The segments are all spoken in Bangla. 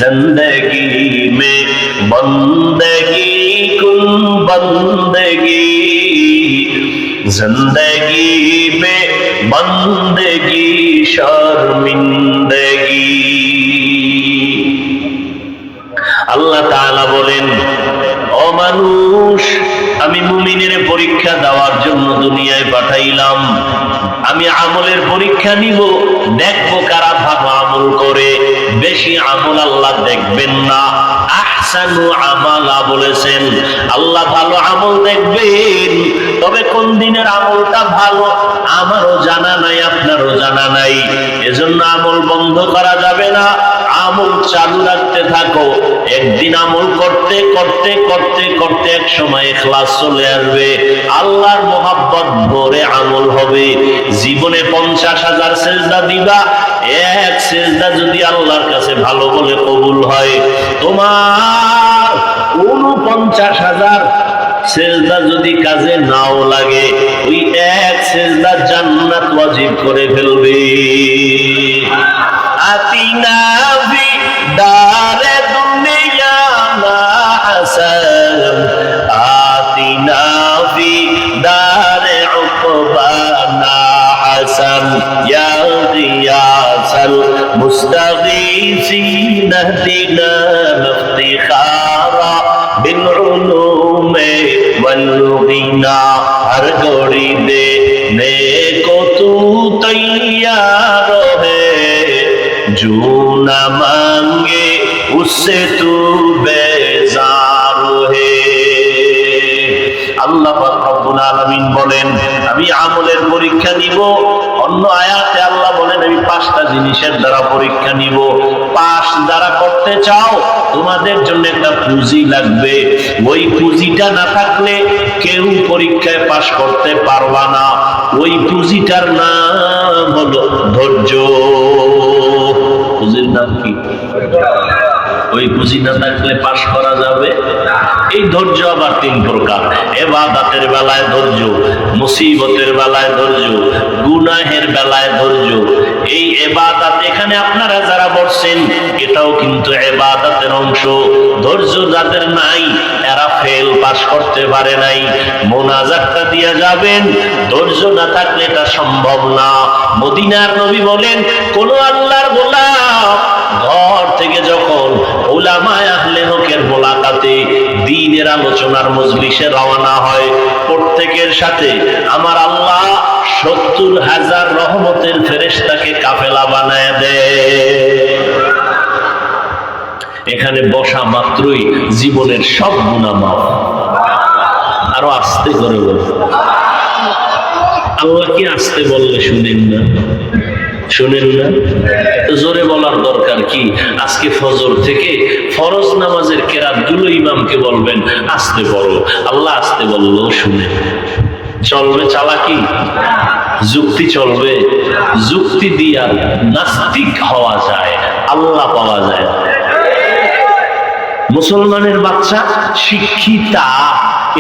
जिंदगी में बंदगी कुन बंदगी, जिंदगी में बंदगी शर्मिंदगी। আল্লাহ তাআলা বলেন, ও মানুষ, আমি মুমিনের পরীক্ষা দেওয়ার জন্য দুনিয়ায় পাঠাইলাম। আমি আমলের পরীক্ষা নিব, দেখবো কারা ভালো আমল করে। বেশি আমল আল্লাহ দেখবেন না, আহসানু আমালা বলেছেন। আল্লাহ ভালো আমল দেখবেন, তবে কোন দিনের আমলটা ভালো আমারও জানা নাই, আপনারও জানা নাই। এজন্য আমল বন্ধ করা যাবে না, আমল চালু রাখতে থাকো। একদিন আমল করতে করতে করতে করতে এক সময় ইখলাস চলে আসবে, আল্লাহর মোহাব্বত ভরে আমল হবে। জীবনে 50,000 সেজদা দিবা, এক সেজদা যদি আল্লাহর কাছে ভালো বলে কবুল হয়, তোমার 49,000 সেজদা যদি কাজে নাও লাগে, ওই এক সেজদা জান্নাত ওয়াজিব করে ফেলবে। আতিনা ফি দারে দুনিয়া না হাসান, আতিনা ফি দারে উকবা না হাসান, ইয়া গিয়াসাল মুস্তাগীসিন দিনা ইফতিখারা বিল উলুমে ওয়াল গিনা। हर घड़ी देने को तू तैयार है, जो न मांगे उससे तू बेजार है। আল্লাহ পাক রব্বুল আলামিন বলেন, আমি আমলের পরীক্ষা নিব। অন্য আয়াতে আল্লাহ বলেন, আমি 5টা জিনিসের দ্বারা পরীক্ষা নিব। পাস যারা করতে চাও, তোমাদের জন্য একটা পুঁজি লাগবে। ওই পুঁজিটা না থাকলে কেউ পরীক্ষায় পাস করতে পারবা না। ওই পুঁজিটার নাম হলো ধৈর্য। পুঁজির নাম কি? ওই পুঁজি না থাকলে পাস করা যাবে? এই ধৈর্য আবার 3 প্রকার। ইবাদতের বেলায় ধৈর্য, মুসিবতের বেলায় ধৈর্য, গুনাহের বেলায় ধৈর্য। এই ইবাদত, এখানে আপনারা যারা বলছেন, এটাও কিন্তু ইবাদতের অংশ। ধৈর্য যাদের নাই, এরা ফেল, পাস করতে পারে নাই। মোনাজাতটা দিয়ে যাবেন, ধৈর্য না থাকলে এটা সম্ভব না। মদিনার নবী বলেন, কোন আল্লাহর গোলাম ঘর থেকে যখন উলামায়ে আহলে হকের মোলাকাতে, দ্বীনের আলোচনার মজলিসে রওনা হয়, প্রত্যেকের সাথে আমার আল্লাহ 70,000 রহমতের ফেরেশতাকে কাফেলা বানায় দেয়। এখানে বসা মাত্রই জীবনের সব গুনাহ মাফ। আরো আস্তে করে বল, আল্লাহ কি আস্তে বললে শুনেন না? শুনেন না? জোরে বলার দরকার কি? আজকে ফজর থেকে ফরজ নামাজের কেরাতগুলো ইমামকে বলবেন আস্তে পড়ো। আল্লাহ আস্তে বললেও শুনে। চলবে চালাকি? যুক্তি চলবে? যুক্তি দিয়া নাস্তিক হওয়া যায়, আল্লাহ পাওয়া যায়। মুসলমানের বাচ্চা শিক্ষিতা,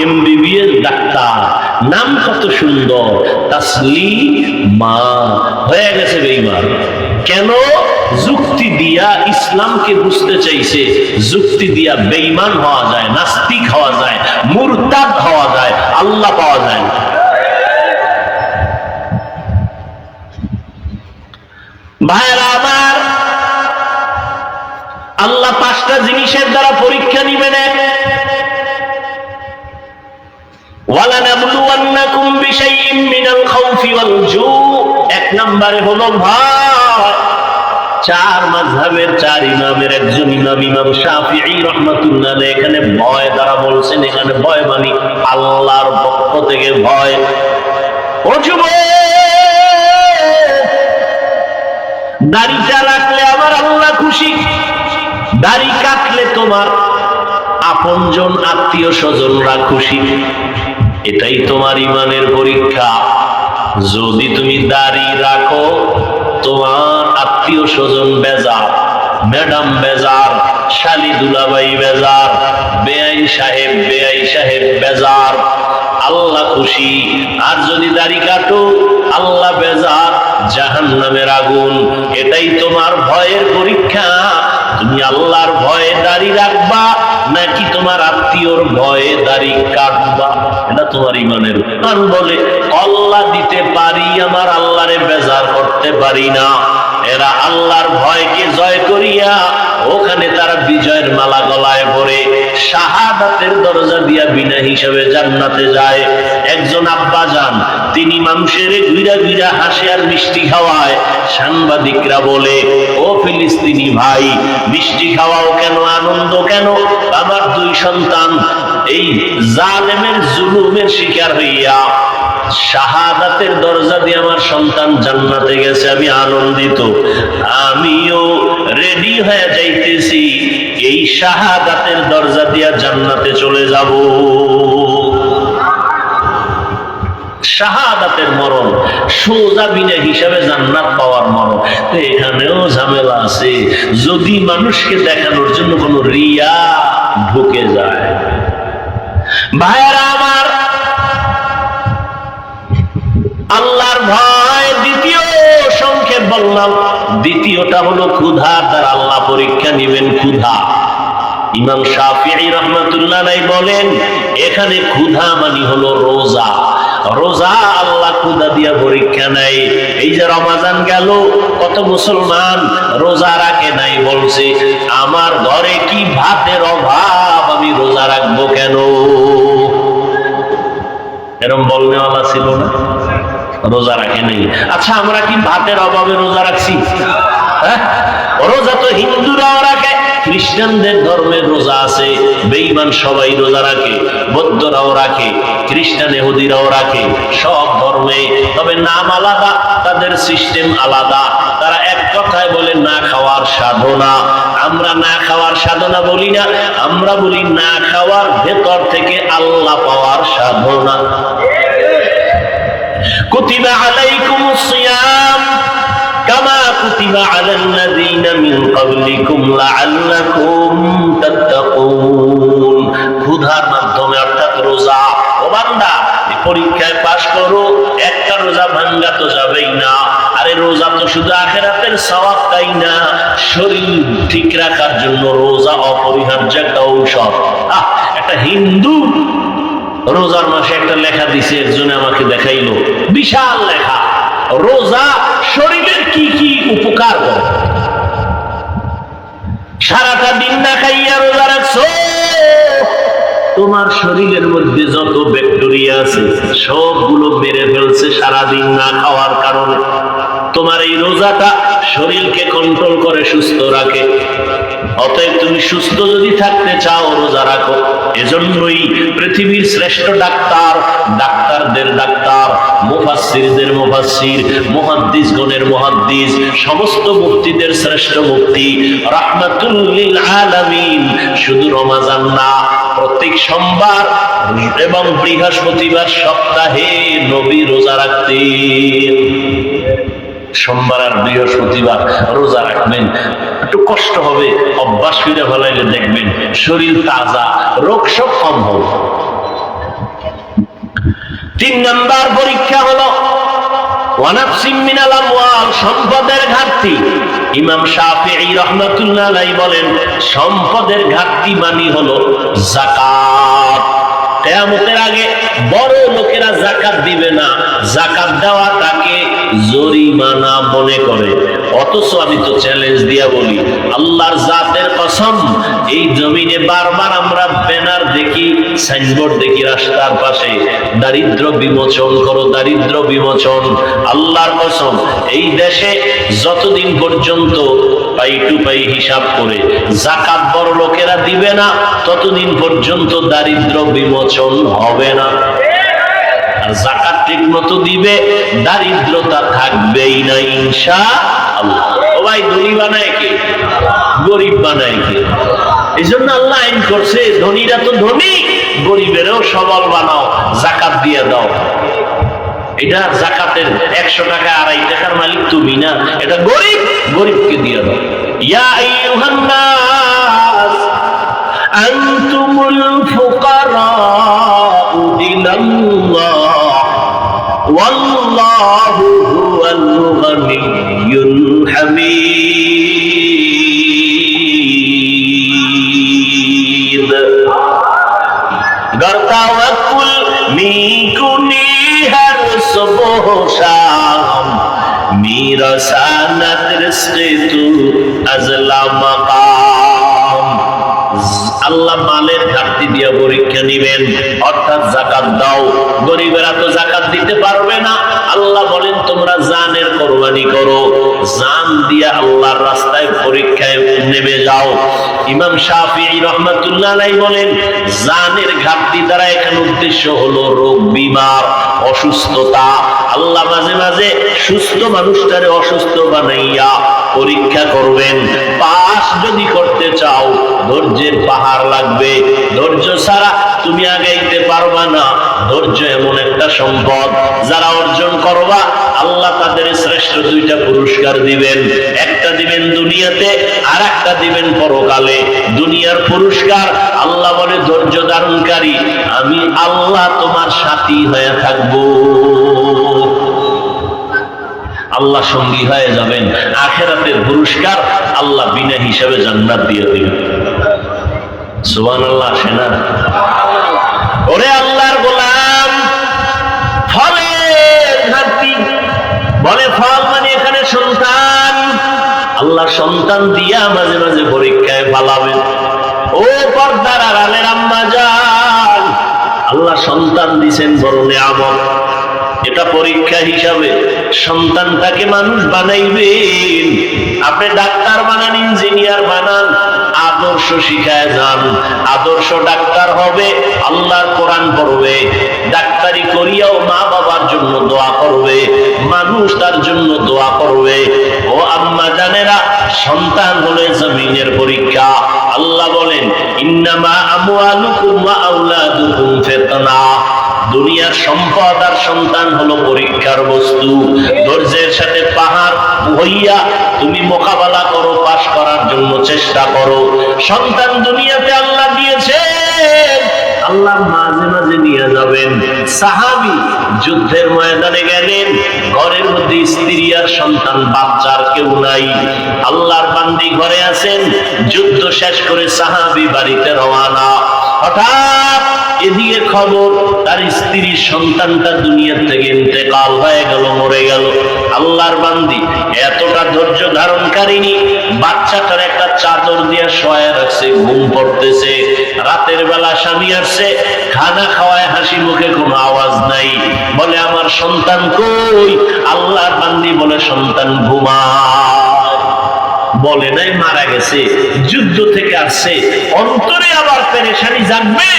এমবিবিএস ডাক্তার, নাম কত সুন্দর, তাসলিমা, হয়ে গেছে বেঈমান। কেন? যুক্তি দিয়া ইসলামকে বুঝতে চাইছে। যুক্তি দিয়া বেঈমান হওয়া যায়, নাস্তিক হওয়া যায়, মুরতাদ হওয়া যায়, আল্লাহ পাওয়া যায়। ভাইরা আমার, আল্লাহ 5টা জিনিসের দ্বারা পরীক্ষা নিবেন। ওয়ালানাবলুওয়ান্নাকুম বিশাইইম মিনাল খাউফি ওয়াল জু। 1 নম্বরে হলো ভয়। 4 মাযহাবের 4 ইমামের একজন ইমাম, ইমাম শাফিঈ রাহমাতুল্লাহ আলাইহি, এখানে ভয় দ্বারা বলছেন, এখানে ভয় মানে আল্লাহর পক্ষ থেকে ভয়। ও যুবক, দাড়িটা রাখলে আমার আল্লাহ খুশি, দাড়ি কাটলে তোমার আপনজন আত্মীয় স্বজনরা খুশি। এটাই তোমার ইমানের পরীক্ষা। যদি তুমি দাড়ি রাখো, তোমার আত্মীয় স্বজন বেজার, ম্যাডাম বেজার, শালি দুলাভাই বেজার, বেআই সাহেব বেজার, আল্লাহ খুশি। আর যদি দাড়ি কাটো, আল্লাহ বেজার, জাহান্নামের আগুন। এটাই তোমার ভয়ের পরীক্ষা। তুমি আল্লাহর ভয়ে দাড়ি রাখবা নাকি তোমার আত্মীয়র ভয়ে দাড়ি কাটবা? এটা তোমার ইমানের। আর বলে আল্লাহ দিতে পারি, আমার আল্লাহরে বেজার করতে পারি না। এরা আল্লাহর ভয়কে জয় করিয়া ওখানে তারা বিজয়ের মালা গলায় পরে শাহাদাতের দরজা দিয়া বিনা হিসাবে জান্নাতে যায়। একজন আব্বা যান, তিনি মানুষের ঘুরা ঘুরা হাসি আর মিষ্টি খাওয়ায়। সাংবাদিকরা বলে, ও ফিলিস্তিনি ভাই, মিষ্টি খাওয়াও কেন, আনন্দ কেন? আমার 2 সন্তান এই জালেমের জুলুমের শিকার হইয়া শাহাদাতের দরজা দিয়ে আমার সন্তান জান্নাতে গেছে, আমি আনন্দিত। আমিও রেডি হয়ে যাইতেছি, এই শাহাদাতের দরজা দিয়া জান্নাতে চলে যাব। শাহাদাতের মরণ সোজা বিনা হিসাবে জান্নাত পাওয়ার মরণ। তো এখানেও ঝামেলা আছে, যদি মানুষকে দেখানোর জন্য কোনো রিয়া ঢুকে যায়। ভাইরা আমার, আল্লাহর ভয় দ্বিতীয় সংক্ষেপ বললাম। দ্বিতীয়টা হলো ক্ষুধা, তার আল্লাহ পরীক্ষা নিবেন ক্ষুধা। ইমাম শাফিঈ রাহমাতুল্লাহ আলাইহি বলেন, এখানে ক্ষুধা মানে হলো রোজা। রোজা আল্লাহ ক্ষুধা দিয়া পরীক্ষা নেয়। এই যে রমাজান গেল, কত মুসলমান রোজা রাখে নাই, বলছে আমার ঘরে কি ভাতের অভাব, আমি রোজা রাখবো কেন? এরকম বলনেওয়ালা ছিল না? রোজা রাখে নেই। আচ্ছা, আমরা কি ভাতের অভাবে রোজা রাখছি? হ্যাঁ, রোজা তো হিন্দুরাও রাখে, খ্রিস্টানদের ধর্মের রোজা আছে, বেঈমান সবাই রোজা রাখে, বৌদ্ধরাও রাখে, খ্রিস্টান ইহুদিরাও রাখে, সব ধর্মে। তবে নাম আলাদা, তাদের সিস্টেম আলাদা। তারা এক কথায় বলে না খাওয়ার সাধনা। আমরা না খাওয়ার সাধনা বলি না, আমরা বলি না খাওয়ার ভেতর থেকে আল্লাহ পাওয়ার সাধনা। কুতিবা আলাইকুমুস সিয়াম কামা কুতিবা আলাল্লাযীনা মিন ক্বাবলিকুম লাআল্লাকুম তাত্তাকুন। ক্ষুধার মাধ্যমে, অর্থাৎ রোজা। ও বান্দা, পরীক্ষায় পাশ করো, একটা রোজা ভাঙ্গা তো যাবেই না। আরে রোজা তো শুধু আখিরাতের সওয়াব তাই না, শরীর ঠিক রাখার জন্য রোজা অপরিহার্য একটা ঔষধ। একটা হিন্দু রোজার মাসে একটা লেখা দিছে, একজনে আমাকে দেখাইলো, বিশাল লেখা। রোজা শরীরের কি কি উপকার করে। সারাটা দিন না খাইয়া রোজা রাখছো, তোমার শরীরের মধ্যে যত ব্যাকটেরিয়া আছে সবগুলো মেরে ফেলছে সারাদিন না খাওয়ার কারণে। তোমার এই রোজাটা শরীরকে কন্ট্রোল করে, সুস্থ রাখে। অতএব তুমি সুস্থ যদি থাকতে চাও, রোজা রাখো। এজন্যই পৃথিবীর শ্রেষ্ঠ ডাক্তার, ডাক্তারদের ডাক্তার, মুফাসসিরদের মুফাসসির, মুহাদ্দিসগণের মুহাদ্দিস, সমস্ত মুফতিদের শ্রেষ্ঠ মুফতি রাহমাতুল লিল আলামিন শুধু রমাজান না, প্রত্যেক সোমবার এবং বৃহস্পতিবার সপ্তাহে নবী রোজা রাখতেন। সোমবার আর বৃহস্পতিবার রোজা রাখবেন। একটু কষ্ট হবে, অভ্যাস করে ফেলাইলে দেখবেন শরীর তাজা, রোগ সব কম হবে। 3 নাম্বার পরীক্ষা হলো ওয়ানাফসিম মিনাল আমওয়াল, সম্পদের ঘাটতি। ইমাম শাফিঈ রাহমাতুল্লাহ আলাইহি বলেন, সম্পদের ঘাটতি মানে হলো যাকাত। কিয়ামতের আগে বড় লোকেরা যাকাত দিবে না, যাকাত দেওয়াটাকে জরিমানা মনে করে। অথচ আমি তো চ্যালেঞ্জ দিয়া বলি, আল্লাহর জাতের কসম, এই জমিনে বারবার আমরা ব্যানার দেখি, সাইনবোর্ড দেখি রাস্তার পাশে, দারিদ্র বিমোচন করো, দারিদ্র বিমোচন। আল্লাহর কসম, এই দেশে যতদিন পর্যন্ত পাই টু পাই হিসাব করে যাকাত বড় লোকেরা দিবে না, ততদিন পর্যন্ত দারিদ্র বিমোচন হবে না। আর যাকাত ঠিক মতো দিবে, দারিদ্রতা থাকবেই না ইনশাআল্লাহ। ও ভাই, ধনী বানায় কে? গরিব বানায় কে? এই জন্য আল্লাহ আইন করছে, ধনীরা তো ধনী, গরিবেরও সবল বানাও, যাকাত দিয়ে দাও। এটা যাকাতের 100 টাকা 2.5 টাকার মালিক তুমি না, এটা গরিব, গরিবকে দিয়ে দাও। ইয়া আইয়ুহান নাস আনতুমুল ফুকারাউ ইলাল্লাহ ওয়াল্লাহু হুয়াল গনিয়্যুল হামিদ। তাওয়াক্কুল মিকুনি হর সুবহ শাম মিরাসানাত রিজকি তু আজলা মাকাম। আল্লাহ মালের ঘাটতি দিয়া পরীক্ষা নিবেন, অর্থাৎ যাকাত দাও। গরিবেরা তো যাকাত দিতে পারবে না, আল্লাহ বলেন তোমরা জানের কোরবানি করো, জান দিয়া আল্লাহর রাস্তায় পরীক্ষায় নেমে যাও। ইমাম শাফিঈ রাহমাতুল্লাহ আলাইহি বলেন জানের ঘাটতি দ্বারা এখানে উদ্দেশ্য হলো রোগ বিমার, অসুস্থতা। আল্লাহ মাঝে মাঝে সুস্থ মানুষটারে অসুস্থ বানাইয়া পরীক্ষা করবেন। পাস যদি করতে চাও ধৈর্যের পাহাড় লাগবে, ধৈর্য ছাড়া তুমি আগাইতে পারবা না। ধৈর্য এমন একটা সম্পদ, যারা অর্জন করবা আল্লাহ তাদের শ্রেষ্ঠ দুইটা পুরস্কার দিবেন। একটা দিবেন দুনিয়াতে, আর একটা দিবেন পরকালে। দুনিয়ার পুরস্কার আল্লাহ বলে ধৈর্য ধারণকারী আমি আল্লাহ তোমার সাথী হয়ে থাকবো, আল্লাহ সঙ্গী হয়ে যাবেন। আখিরাতের পুরস্কার আল্লাহ বিনা হিসাবে জান্নাত দিয়ে দিবেন। সুবহানাল্লাহ। আসে না? ওরে আল্লাহর গোলাম, ফলের ঘাটতি, বলে ফল মানে এখানে সন্তান। আল্লাহ সন্তান দিয়া মাঝে মাঝে পরীক্ষায় ফালাবেন। ও পর্দার আড়ালের আম্মা জান, আল্লাহ সন্তান দিছেন বড় নিয়ামত, এটা পরীক্ষা হিসাবে। সন্তানটাকে মানুষ বানাইবেন, আপনি ডাক্তার বানান, ইঞ্জিনিয়ার বানান, আদর্শ শিখায় যান। আদর্শ ডাক্তার হবে, আল্লাহর কোরআন পড়বে, ডাক্তারি করিয়াও মা বাবার জন্য দোয়া করবে, মানুষ তার জন্য দোয়া করবে। ও আম্মা জানেরা, সন্তান হলে জমিনের পরীক্ষা। আল্লাহ বলেন ইন্নামা আমওয়ালুকুম ওয়া আওলাদুকুম ফিতনা। দুনিয়ার সম্পদ আর সন্তান হলো পরীক্ষার বস্তু। ধৈর্যের সাথে পাহাড় হইয়া তুমি মোকাবেলা করো, পাশ করার জন্য চেষ্টা করো। সন্তান দুনিয়াতে আল্লাহ দিয়েছে, আল্লাহ মাঝে মাঝে নিয়ে যাবেন। সাহাবী যুদ্ধের ময়দানে গেলেন, ঘরের মধ্যে স্ত্রী আর সন্তান, বাচ্চার কেউ নাই। আল্লাহর বান্দি ঘরে আছেন, যুদ্ধ শেষ করে সাহাবী বাড়িতে রওনা। হঠাৎ এদিকে খবর তার স্ত্রীর সন্তানটা দুনিয়া থেকে ইন্তেকাল হয়ে গেল, মরে গেল। আল্লাহর বান্দি এতটা ধৈর্য ধারণকারিনী, বাচ্চাটার একটা চাদর দিয়ে শোয়া রাখছে, ঘুম পড়তেছে। রাতের বেলা স্বামী আসছে, খানা খাওয়ায় হাসি মুখে, কোনো আওয়াজ নাই। বলে আমার সন্তান কই? আল্লাহর বান্দি বলে সন্তান ঘুমায়। বলে নাই মারা গেছে, যুদ্ধ থেকে আসছে, অন্তরে আবার পেরেশানি জাগবে।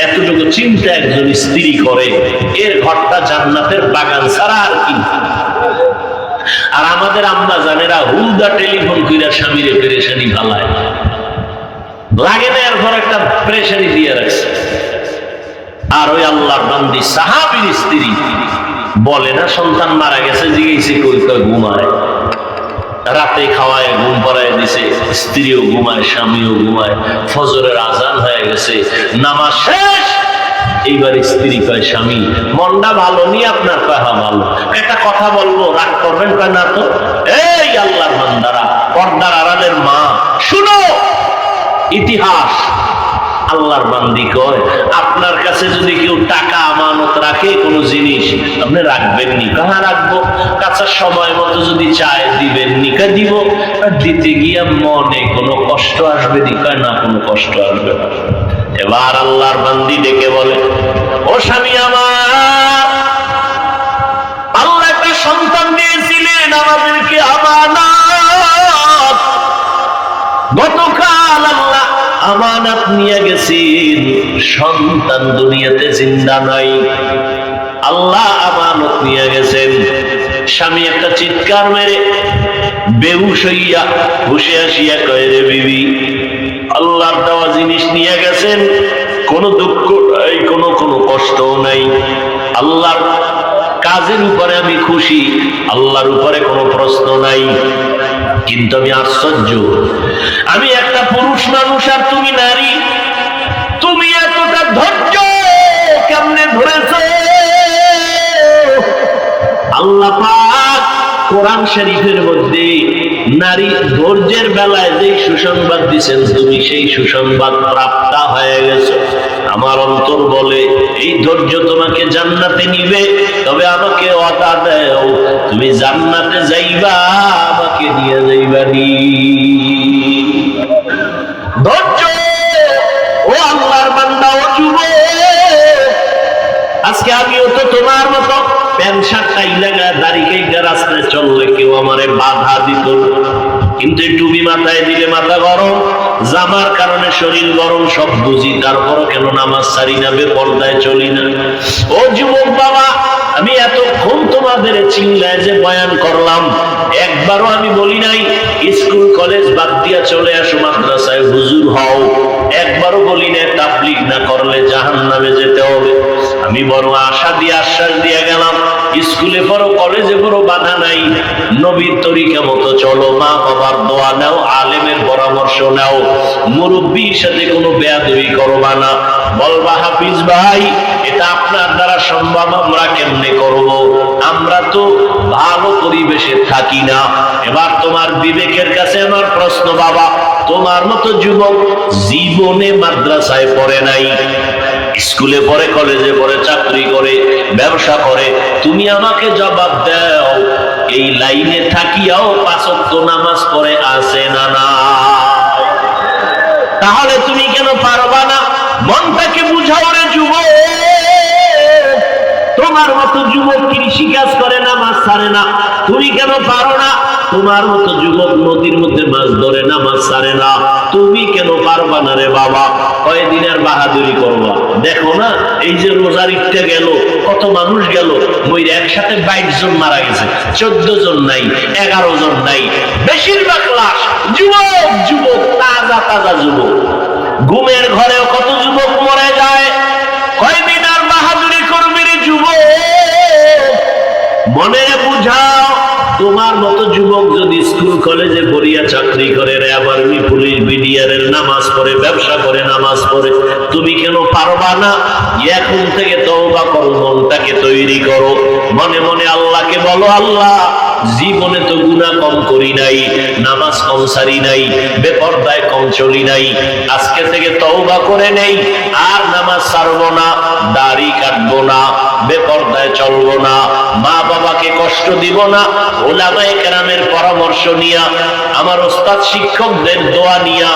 এতটুকু চিন্তা একজন স্ত্রী করে, এর ঘরটা জান্নাতের বাগান ছাড়া আর কি। আর আমাদের আম্মা জানেরা হুদা টেলিফোন কইরা স্বামীরে পেরেশানি ভালায়, লাগে না এর ঘর একটা পেরেশানি দিয়ে রাখছে। আর ওই আল্লাহর বান্দি সাহাবীর স্ত্রী বলে না সন্তান মারা গেছে, জিজ্ঞেসে কই? ঘুমায়। রাতে খাওয়ায় ঘুম পড়ায় দিছে, স্ত্রীও ঘুমায়, স্বামীও ঘুমায়। ফজরের আজান হয়ে গেছে, নামাজ শেষ। এইবার স্ত্রী কয় স্বামী মনটা ভালো নি আপনার? কয় হ্যাঁ ভালো। একটা কথা বলবো, রাগ করবেন? কয় না তো। এই আল্লাহর বান্দারা, পর্দার আড়ালের মা, শুনো ইতিহাস। আল্লাহর বান্দি কয় আপনার কাছে যদি কেউ টাকা আমানত রাখে, কোনো জিনিস, আপনি রাখবেন নি? কাহা রাখবো। কাছে সময় মতো যদি চায় দিবেন নি? কা দিব। দিতে গিয়া মনে কোনো কষ্ট আসবে নি? কয় না, কোনো কষ্ট আসবে না। এবার আল্লাহর বান্দি ডেকে বলে ও স্বামী আমার, আল্লাহ একটা সন্তান দিয়েছিলেন আমাদেরকে আমানত। গতকাল আল্লাহ আমানত নিয়ে গেছেন, সন্তান দুনিয়াতে জিন্দা নাই। আল্লাহ আমানত নিয়ে গেছেন। স্বামী একটা চিৎকার মেরে বেহুশ হইয়া বসে আসিয়া কয় রে বিবি, আল্লাহর দেওয়া জিনিস নিয়ে গেছেন, কোনো দুঃখ নাই, কোনো কষ্ট নাই। আল্লাহর কাজের উপরে আমি খুশি, আল্লাহর উপরে কোনো প্রশ্ন নাই। কিন্তু আমি আশ্চর্য, আমি একটা পুরুষ মানুষ আর তুমি নারী, তুমি এতটা ধৈর্য কেমনে ধরেছো? আল্লাহ পাক কোরআন শরীফের মধ্যে নারী ধৈর্যের বেলায় যে সুসংবাদ দিচ্ছেন, তুমি সেই সুসংবাদ প্রাপ্তা হয়ে গেছো। আমার অন্তর বলে এই ধৈর্য তোমাকে জান্নাতে নিবে, তবে আমাকে ওয়াদা দাও তুমি জান্নাতে যাইবা, আমাকে নিয়ে যাইবা নি। ধৈর্য ও আল্লাহর বান্দা ও যুবক, আজকে আমিও তো তোমার মতো প্যান্ট শার্ট টাই লাগা দাড়ি কেটে রাস্তায় চললে কেউ আমারে বাধা দিত, কিন্তু টুপি মাথায় দিলে মাথা গরম, জামার কারণে শরীর গরম, সব বুঝি, তারপরও কেন নামাজ ছাড়ি না, বেপরদায় চলি না। ও যুবক বাবা, আমি এতক্ষণ তোমাদের চিল্লায় যে বয়ান করলাম, একবারও আমি বলি নাই স্কুল কলেজ বাদ দিয়া চলে আসো মাদ্রাসায় হুজুর হও, একবারও বলি না তাবলীগ না করলে জাহান্নামে যেতে হবে। আমি বড় আশা দিয়ে আশ্বাস দিয়ে গেলাম, স্কুলে পড়ো কলেজে পড়ো বাধা নাই, নবীর তরিকা মতো চলো, মা বাবার দোয়া নাও, আলেমের পরামর্শ নাও, মুরব্বীর সাথে কোনো বেয়াদবি করবা না। বলবা হাফিজ ভাই এটা আপনার দ্বারা সম্ভব, আমরা কেমনে করব, আমরা তো ভালো পরিবেশে থাকি না। এবার তোমার বিবেকের কাছে আমার প্রশ্ন, বাবা তোমার মতো যুবক জীবনে মাদ্রাসায় পড়ে নাই, স্কুলে পড়ে, কলেজে পড়ে, চাকরি করে, ব্যবসা করে, তুমি আমাকে জবাব দাও এই লাইনে থাকিয়াও 5 ওয়াক্ত নামাজ পড়ে আছে না না? তাহলে তুমি কেন পারবা না? মনটাকে বুঝাও রে যুবক। তোমার মতো যুবক কৃষি কাজ করে, নামাজ ছাড়ে না, তুমি কেন পারো না? তোমার মতো যুবক নদীর মধ্যে মাছ ধরে, নামাজ ছাড়ে না, তুমি কেন পারবা না রে বাবা? কয়দিন আর বাহাদুরি করবা? দেখো না এই যে রোজার ঈদটা গেল, কত মানুষ গেল, মইর একসাথে 22 জন মারা গেছে, 14 জন নাই, 11 জন নাই, বেশিরভাগ লাশ যুবক, যুবক, তাজা তাজা যুবক। ঘুমের ঘরেও কত যুবক মরে যায়। কয়দিন আর বাহাদুরি করবি রে যুবক? মনে বুঝাও, তোমার মতো যুবক যদি স্কুল কলেজে পড়িয়া চাকরি করে, র্যাব আর্মি পুলিশ বিডিআরের নামাজ পড়ে, ব্যবসা করে, নামাজ পড়ে, তুমি কেন পারবা না? এখন থেকে তওবা করো, মনটাকে তৈরি করো, মনে মনে আল্লাহকে বলো, আল্লাহ জীবনে তো গুনাহ কম করি নাই, নামাজ কম সারি নাই, বেপরদায় কম চলি নাই, আজকে থেকে তওবা করে নেই, আর নামাজ ছাড়বো না, দাড়ি কাটবো না, বেপরদায় চলবো না, মা বাবাকে কষ্ট দিব না, উলামায়ে কেরামের পরামর্শ নিয়া, আমার ওস্তাদ শিক্ষকদের দোয়া নিয়া,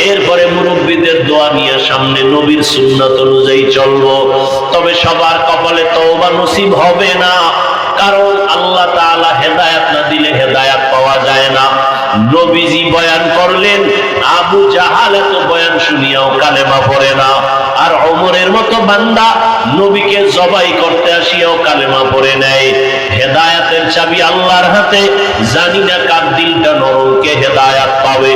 এরপরে মুরব্বীদের দোয়া নিয়া সামনে নবীর সুন্নাত অনুযায়ী চলবো। তবে সবার কপালে তওবা নসিব হবে না, কারণ আল্লাহ তাআলা হেদায়েত না দিলে হেদায়েত পাওয়া যায় না। নবীজি বয়ান করলেন, আবু জাহাল এত বয়ান শুনিয়াও কালেমা পড়ে না, আর ওমরের মতো বান্দা নবীকে জবাই করতে আসিয়াও কালেমা পড়ে নেয়। হেদায়েতের চাবি আল্লাহর হাতে, জানি না কার দিলটা নরম, কে হেদায়েত পাবে,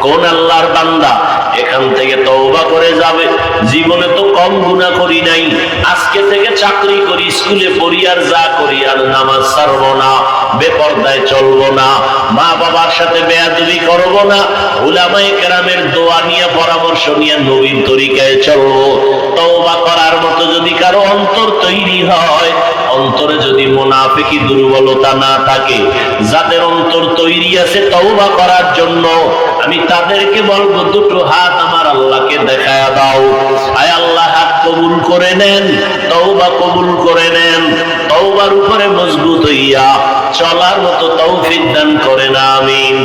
কোন আল্লাহর বান্দা এখান থেকে তওবা করে যাবে। জীবনে তো কম গুনাহ করি নাই, আজকে থেকে চাকরি করি, স্কুলে পড়ি, আর যা করি, আর নামাজ ছাড়বো না, বেপরদায় চলবো না, মা বাবার সাথে বেয়াদবি করবো না, উলামায়ে কেরামের দোয়া নিয়ে, পরামর্শ নিয়ে নবীর তরিকায় চলবো। তওবা করার মতো যদি কারো অন্তর তৈরি হয়, অন্তরে যদি মুনাফিকি দুর্বলতা না থাকে, যাদের অন্তর তৈরি আছে তওবা করার জন্য, আমি তাদেরকে বলবো দুটো হাত আমার আল্লাহকে দেখায়া দাও। আয় আল্লাহ, হাত কবুল করে নেন, তওবা কবুল করে নেন, তওবার উপরে মজবুত হইয়া চলার মতো তৌফিক দান করেন, আমিন।